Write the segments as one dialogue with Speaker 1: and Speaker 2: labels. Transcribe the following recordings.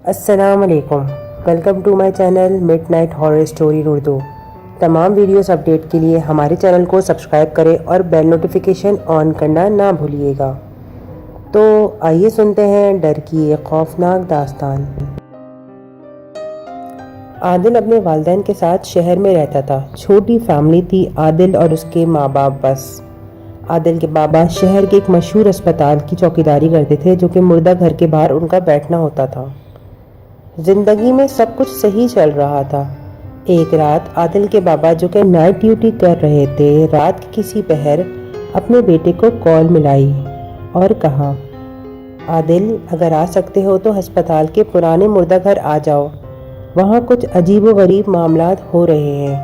Speaker 1: السلام علیکم، welcome to my channel midnight horror story Urdu. تمام ویڈیوز اپڈیٹ کے لیے ہمارے چینل کو سبسکرائب کریں اور بیل نوٹیفیکیشن آن کرنا نہ بھولیے گا۔ تو آئیے سنتے ہیں ڈر کی ایک خوفناک داستان۔ عادل اپنے والدین کے ساتھ شہر میں رہتا تھا۔ چھوٹی فیملی تھی، عادل اور اس کے ماں باپ بس۔ عادل کے بابا شہر کے ایک مشہور اسپتال کی چوکیداری کرتے تھے، جو کہ مردہ گھر کے باہر ان کا بیٹھنا ہوتا تھا۔ زندگی میں سب کچھ صحیح چل رہا تھا۔ ایک رات عادل کے بابا، جو کہ نائٹ ڈیوٹی کر رہے تھے، رات کی کسی پہر اپنے بیٹے کو کال ملائی اور کہا، عادل اگر آ سکتے ہو تو ہسپتال کے پرانے مردہ گھر آ جاؤ، وہاں کچھ عجیب و غریب معاملات ہو رہے ہیں۔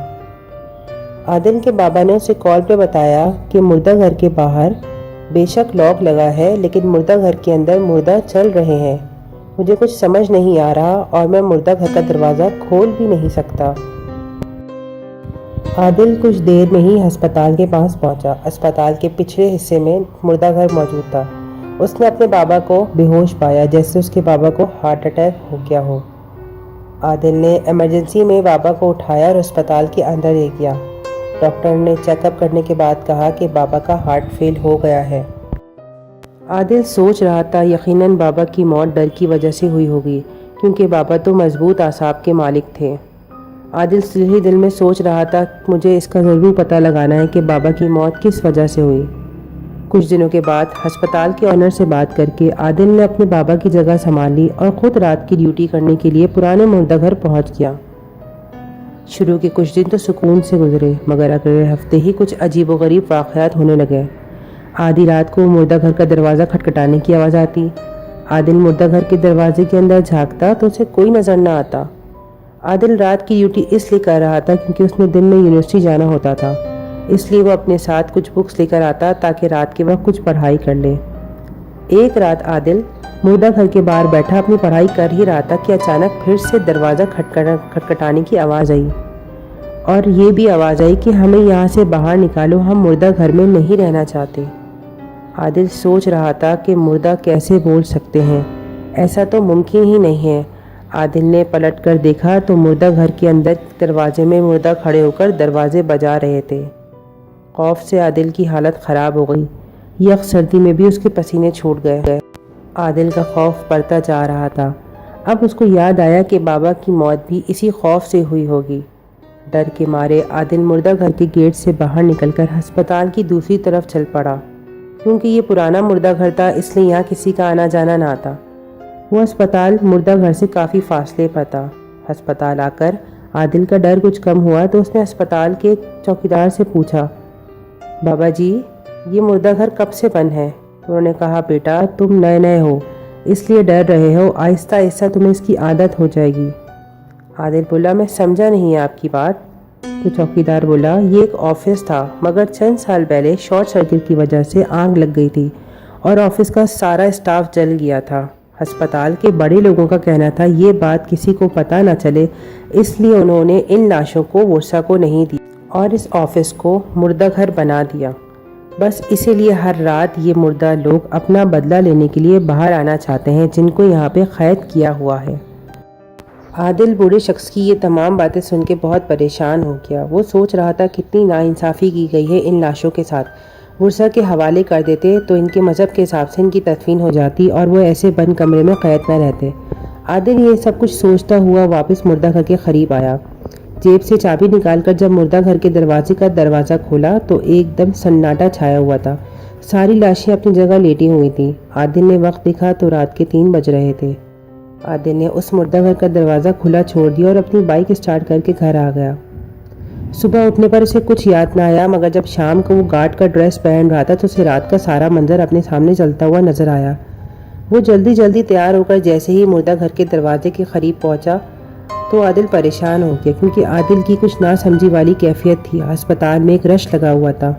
Speaker 1: عادل کے بابا نے اسے کال پہ بتایا کہ مردہ گھر کے باہر بے شک لاک لگا ہے، لیکن مردہ گھر کے اندر مردہ چل رہے ہیں۔ مجھے کچھ سمجھ نہیں آ رہا اور میں مردہ گھر کا دروازہ کھول بھی نہیں سکتا۔ عادل کچھ دیر میں ہی ہسپتال کے پاس پہنچا۔ اسپتال کے پچھلے حصے میں مردہ گھر موجود تھا۔ اس نے اپنے بابا کو بے ہوش پایا، جیسے اس کے بابا کو ہارٹ اٹیک ہو گیا ہو۔ عادل نے ایمرجنسی میں بابا کو اٹھایا اور اسپتال کے اندر لے گیا۔ ڈاکٹر نے چیک اپ کرنے کے بعد کہا کہ بابا کا ہارٹ فیل ہو گیا ہے۔ عادل سوچ رہا تھا یقیناً بابا کی موت ڈر کی وجہ سے ہوئی ہوگی، کیونکہ بابا تو مضبوط اعصاب کے مالک تھے۔ عادل ہی دل میں سوچ رہا تھا، مجھے اس کا ضرور پتہ لگانا ہے کہ بابا کی موت کس وجہ سے ہوئی۔ کچھ دنوں کے بعد ہسپتال کے آنر سے بات کر کے عادل نے اپنے بابا کی جگہ سنبھال لی اور خود رات کی ڈیوٹی کرنے کے لیے پرانے مردہ گھر پہنچ گیا۔ شروع کے کچھ دن تو سکون سے گزرے، مگر اگلے ہفتے ہی کچھ عجیب و غریب واقعات ہونے لگے۔ آدھی رات کو مردہ گھر کا دروازہ کھٹکھٹانے کی آواز آتی۔ عادل مردہ گھر کے دروازے کے اندر جھانکتا تو اسے کوئی نظر نہ آتا۔ عادل رات کی ڈیوٹی اس لیے کر رہا تھا کیونکہ اس نے دن میں یونیورسٹی جانا ہوتا تھا، اس لیے وہ اپنے ساتھ کچھ بکس لے کر آتا تاکہ رات کے وقت کچھ پڑھائی کر لے۔ ایک رات عادل مردہ گھر کے باہر بیٹھا اپنی پڑھائی کر ہی رہا تھا کہ اچانک پھر سے دروازہ کھٹکھٹانے کی آواز آئی، اور یہ بھی آواز آئی کہ ہمیں یہاں سے باہر نکالو، ہم مردہ گھر میں نہیں رہنا چاہتے۔ عادل سوچ رہا تھا کہ مردہ کیسے بول سکتے ہیں، ایسا تو ممکن ہی نہیں ہے۔ عادل نے پلٹ کر دیکھا تو مردہ گھر کے اندر دروازے میں مردہ کھڑے ہو کر دروازے بجا رہے تھے۔ خوف سے عادل کی حالت خراب ہو گئی، یخ سردی میں بھی اس کے پسینے چھوٹ گئے۔ عادل کا خوف بڑھتا جا رہا تھا۔ اب اس کو یاد آیا کہ بابا کی موت بھی اسی خوف سے ہوئی ہوگی۔ ڈر کے مارے عادل مردہ گھر کے گیٹ سے باہر نکل کر ہسپتال کی دوسری طرف چل پڑا۔ کیونکہ یہ پرانا مردہ گھر تھا، اس لیے یہاں کسی کا آنا جانا نہ تھا۔ وہ ہسپتال مردہ گھر سے کافی فاصلے پر تھا۔ ہسپتال آ کر عادل کا ڈر کچھ کم ہوا تو اس نے ہسپتال کے چوکیدار سے پوچھا، بابا جی یہ مردہ گھر کب سے بند ہے؟ انہوں نے کہا، بیٹا تم نئے ہو اس لیے ڈر رہے ہو، آہستہ آہستہ تمہیں اس کی عادت ہو جائے گی۔ عادل بولا، میں سمجھا نہیں آپ کی بات۔ تو چوکیدار بولا، یہ ایک آفس تھا، مگر چند سال پہلے شارٹ سرکٹ کی وجہ سے آگ لگ گئی تھی اور آفس کا سارا اسٹاف جل گیا تھا۔ ہسپتال کے بڑے لوگوں کا کہنا تھا یہ بات کسی کو پتہ نہ چلے، اس لیے انہوں نے ان لاشوں کو ورثہ کو نہیں دی اور اس آفس کو مردہ گھر بنا دیا۔ بس اسی لیے ہر رات یہ مردہ لوگ اپنا بدلہ لینے کے لیے باہر آنا چاہتے ہیں، جن کو یہاں پہ قید کیا ہوا ہے۔ عادل بوڑھے شخص کی یہ تمام باتیں سن کے بہت پریشان ہو گیا۔ وہ سوچ رہا تھا کتنی ناانصافی کی گئی ہے ان لاشوں کے ساتھ۔ ورثہ کے حوالے کر دیتے تو ان کے مذہب کے حساب سے ان کی تدفین ہو جاتی اور وہ ایسے بند کمرے میں قید نہ رہتے۔ عادل یہ سب کچھ سوچتا ہوا واپس مردہ گھر کے قریب آیا۔ جیب سے چابی نکال کر جب مردہ گھر کے دروازے کا دروازہ کھولا تو ایک دم سناٹا چھایا ہوا تھا۔ ساری لاشیں اپنی جگہ لیٹی ہوئی تھیں۔ عادل نے وقت دیکھا تو رات کے 3 بج رہے تھے۔ عادل نے اس مردہ گھر کا دروازہ کھلا چھوڑ دیا اور اپنی بائک اسٹارٹ کر کے گھر آ گیا۔ صبح اٹھنے پر اسے کچھ یاد نہ آیا، مگر جب شام کو وہ گارڈ کا ڈریس پہن رہا تھا تو اسے رات کا سارا منظر اپنے سامنے چلتا ہوا نظر آیا۔ وہ جلدی تیار ہو کر جیسے ہی مردہ گھر کے دروازے کے قریب پہنچا تو عادل پریشان ہو گیا، کیونکہ عادل کی کچھ نہ سمجھی والی کیفیت تھی۔ ہسپتال میں ایک رش لگا ہوا تھا۔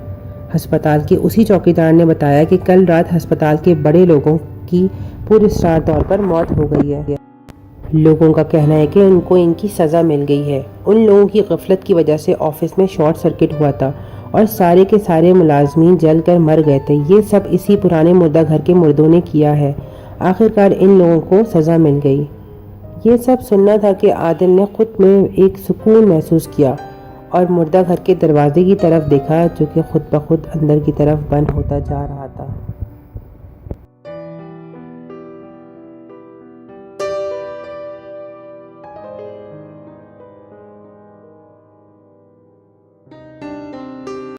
Speaker 1: ہسپتال کے اسی چوکیدار نے بتایا کہ کل رات ہسپتال کے بڑے لوگوں کی پراسرار طور پر موت ہو گئی ہے۔ لوگوں کا کہنا ہے کہ ان کو ان کی سزا مل گئی ہے۔ ان لوگوں کی غفلت کی وجہ سے آفس میں شارٹ سرکٹ ہوا تھا اور سارے کے سارے ملازمین جل کر مر گئے تھے۔ یہ سب اسی پرانے مردہ گھر کے مردوں نے کیا ہے۔ آخرکار ان لوگوں کو سزا مل گئی۔ یہ سب سننا تھا کہ عادل نے خود میں ایک سکون محسوس کیا اور مردہ گھر کے دروازے کی طرف دیکھا جو کہ خود بخود اندر کی طرف بند ہوتا جا رہا